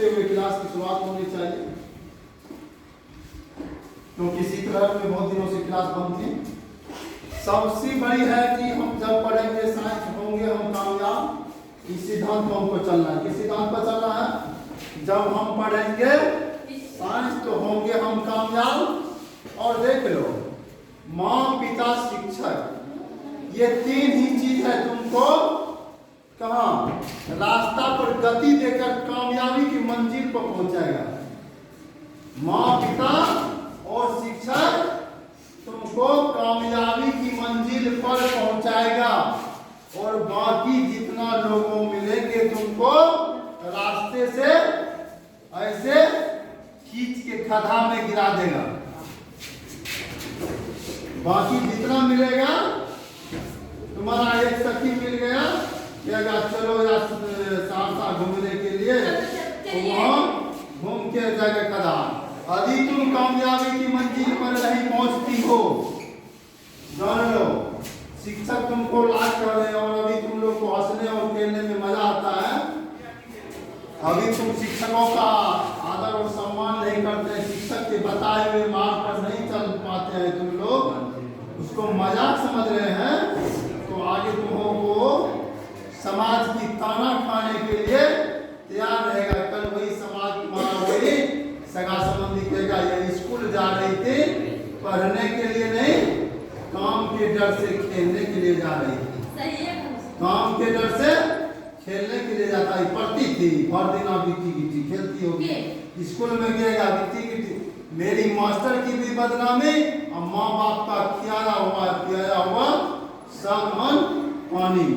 होते हुए क्लास की शुरुआत होनी चाहिए, क्योंकि शीतलहर में बहुत दिनों से क्लास बंद थी। सबसे बड़ी है कि हम जब पढ़ेंगे साइंस होंगे हम कामयाब। इस सिद्धांत पर हमको चलना है। किस सिद्धांत पर चलना है? जब हम पढ़ेंगे साइंस तो होंगे हम कामयाब। और देख लो, माँ पिता शिक्षक, ये तीन ही चीज है तुमको कहाँ रास्ता पर गति देकर कामयाबी की मंजिल पर पहुंचाएगा। माँ पिता और शिक्षक तुमको कामयाबी की मंजिल पर पहुंचाएगा, और बाकी जितना लोगों मिलेंगे तुमको रास्ते से ऐसे खींच के खड्डा में गिरा देगा। बाकी जितना मिलेगा, तुम्हारा एक सखी मिल गया, कहेगा चलो यार सहरसा घूमने के लिए, तो वहाँ घूम के जाएगा खड्डा। यदि तुम कामयाबी की मंजिल पर नहीं पहुंचती हो, जान लो शिक्षक तुमको लाज कर रहे हैं, और अभी तुम लोग को हंसने और खेलने में मजा आता है। अभी तुम शिक्षकों का आदर और सम्मान नहीं करते हैं, शिक्षक के बताए हुए मार्ग पर नहीं चल पाते हैं, तुम लोग उसको मजाक समझ रहे हैं, तो आगे तुमको समाज की ताना खाने के लिए तैयार रहेगा। कल वही समाज तुम्हारा वही सगा संबंधी कहेगा ये स्कूल जा रही थी पढ़ने के लिए नहीं, काम के डर से खेलने के लिए जा रही थी। काम के डर से खेलने के लिए जाता है, पढ़ती थी हर दिन आप गिट्टी गिट्टी खेलती होगी, स्कूल में गिरेगा गिट्टी गिट्टी। मेरी मास्टर की भी बदनामी और माँ बाप का किया हुआ सब मन पानी।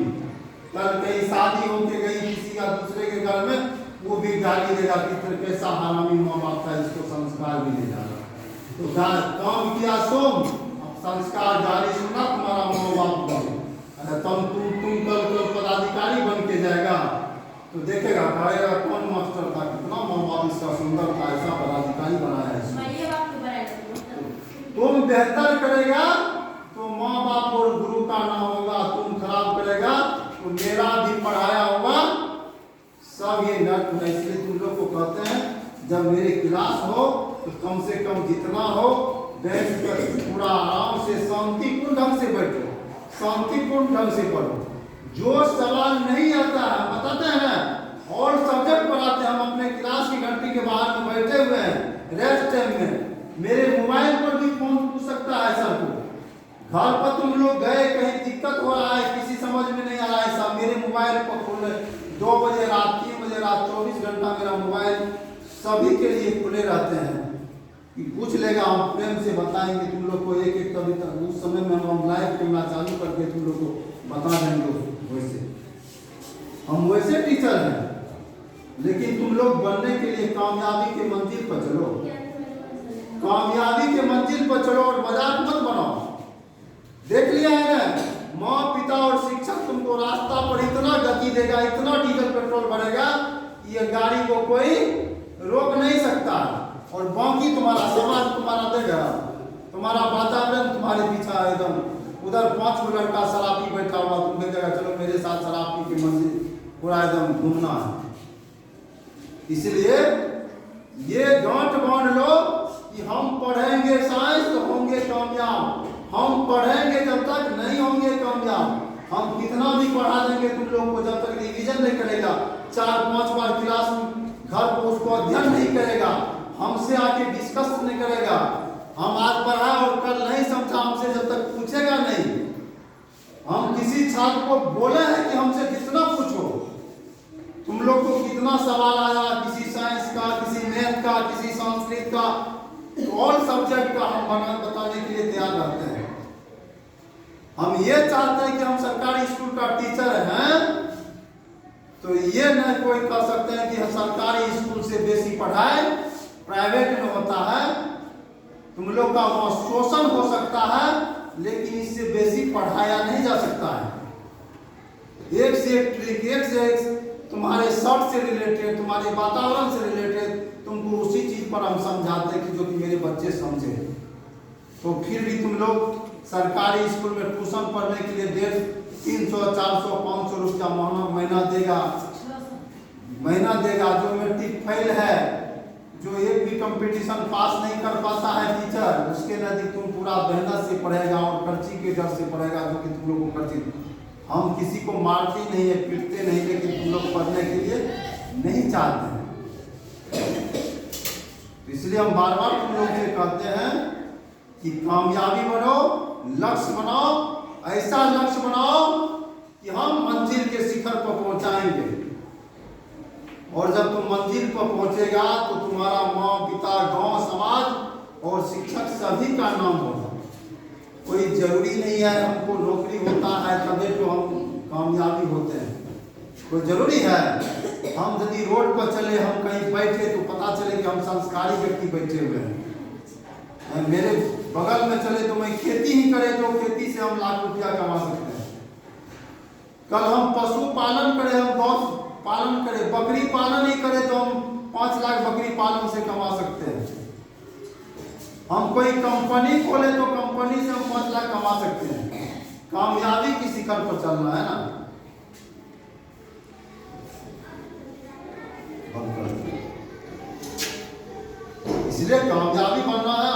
कल कहीं शादी होके गई किसी का दूसरे के घर में, वो भी गाली देगा कि कैसा हरामी माँ बाप था, इसको संस्कार भी दे जाएगा। तो काम किया सोम, संस्कार गाली सुना तुम्हारा माँ बाप का, तुम कल पदाधिकारी बन के जाएगा तो देखेगा कहेगा कौन मास्टर था, कितना माँ बाप इसका सुंदर था, ऐसा पदाधिकारी बनाया है। तुम बेहतर करेगा तो माँ बाप और गुरु का ना होगा, तुम खराब करेगा तो मेरा भी पढ़ाया होगा सब ये नर्क है। इसलिए तुम लोग को कहते हैं जब मेरी क्लास हो तो कम से कम जितना हो बैठ कर पूरा आराम से शांतिपूर्ण ढंग से बैठो, शांतिपूर्ण ढंग से पढ़ो। जो सवाल नहीं आता है बताते हैं ना, और सब्जेक्ट पढ़ाते हैं, हम अपने क्लास की घंटी के बाहर में बैठे हुए हैं रेस्ट टाइम में, मेरे मोबाइल पर भी फोन पूछ सकता है सर को। घर पर तुम लोग गए कहीं दिक्कत हो रहा है, किसी समझ में नहीं आ रहा है, सब मेरे मोबाइल पर खोल 2 बजे रात 3 बजे रात 24 घंटा मेरा मोबाइल सभी के लिए खुले रहते हैं कि पूछ लेगा, हम प्रेम से बताएंगे तुम लोग को एक एक कविता। उस समय में हम लाइव कैमरा चालू करके तुम लोग को बता देंगे। वैसे हम वैसे टीचर हैं, लेकिन तुम लोग बनने के लिए कामयाबी के मंजिल पर चलो, कामयाबी के मंजिल पर चलो और मजाक मत बनाओ। देख लिया है ना, माँ पिता और शिक्षक तुमको रास्ता पर इतना गति देगा, इतना डीजल पेट्रोल भरेगा कि ये गाड़ी को कोई रोक नहीं सकता, और बाकी तुम्हारा समाज तुम्हारा देगा, तुम्हारा वातावरण तुम्हारे पीछा एकदम। उधर 5 लड़का शराबी बैठा हुआ, तुम देखेगा चलो मेरे साथ शराबी की मंजिल पूरा एकदम घूमना है। इसलिए ये गांठ बांध लो कि हम पढ़ेंगे साइंस तो होंगे कामयाब, हम पढ़ेंगे जब तक नहीं होंगे कामयाब। हम कितना भी पढ़ा देंगे तुम लोग को, जब तक रिवीजन नहीं करेगा, 4-5 बार क्लास घर पर उसको अध्ययन नहीं करेगा, हमसे आके डिस्कस नहीं करेगा, हम आज पढ़ा और कल नहीं समझा हमसे जब तक पूछेगा नहीं। हम किसी छात्र को बोले हैं कि हमसे कितना पूछो, तुम लोग को कितना सवाल आया, किसी साइंस का, किसी मैथ का, किसी संस्कृत का, ऑल सब्जेक्ट का हम बताने के लिए तैयार रहते हैं। हम ये चाहते हैं कि हम सरकारी स्कूल का टीचर हैं तो ये नहीं कोई कह सकते हैं कि सरकारी स्कूल से बेसी पढ़ाई प्राइवेट में होता है। तुम लोग का वहाँ शोषण हो सकता है, लेकिन इससे बेसी पढ़ाया नहीं जा सकता है। एक से एक ट्रिक, एक से एक तुम्हारे शर्ट से रिलेटेड, तुम्हारे वातावरण से रिलेटेड तुमको उसी चीज पर हम समझाते हैं कि जो कि मेरे बच्चे समझे। तो फिर भी तुम लोग सरकारी स्कूल में ट्यूशन पढ़ने के लिए 300, 400, 500 रुपया महीना देगा, जो मैट्रिक फेल फेल है, जो एक भी कंपटीशन पास नहीं कर पाता है टीचर, उसके नजदीक तुम पूरा मेहनत से पढ़ेगा और पर्ची के डर से पढ़ेगा, जो कि तुम लोग को पर्ची। हम किसी को मारते नहीं है, पीटते नहीं, लेकिन तुम लोग पढ़ने के लिए नहीं चाहते हैं। तो इसलिए हम बार बार तुम लोग से कहते हैं कि कामयाबी बनो, लक्ष्य बनाओ, ऐसा लक्ष्य बनाओ कि हम मंजिल के शिखर पर पहुंचाएंगे। और जब तुम मंजिल पर पहुंचेगा तो तुम्हारा माँ पिता, गांव, समाज और शिक्षक सभी का नाम होगा। कोई जरूरी नहीं है हमको नौकरी होता है तभी तो हम कामयाबी होते हैं, कोई जरूरी है। हम यदि रोड पर चले, हम कहीं बैठे तो पता चले कि हम संस्कारी व्यक्ति बैठे हुए हैं। मेरे बगल में चले तो मैं खेती ही करे तो खेती से हम लाख रुपया कमा सकते हैं। कल हम पशु पालन करें, हम गौ पालन करें, बकरी पालन ही करें तो हम 5 लाख बकरी पालन से कमा सकते हैं। हम कोई कंपनी खोले तो कंपनी से हम 5 लाख कमा सकते हैं। कामयाबी की शिखर पर चलना है ना। इसलिए कामयाबी बनना है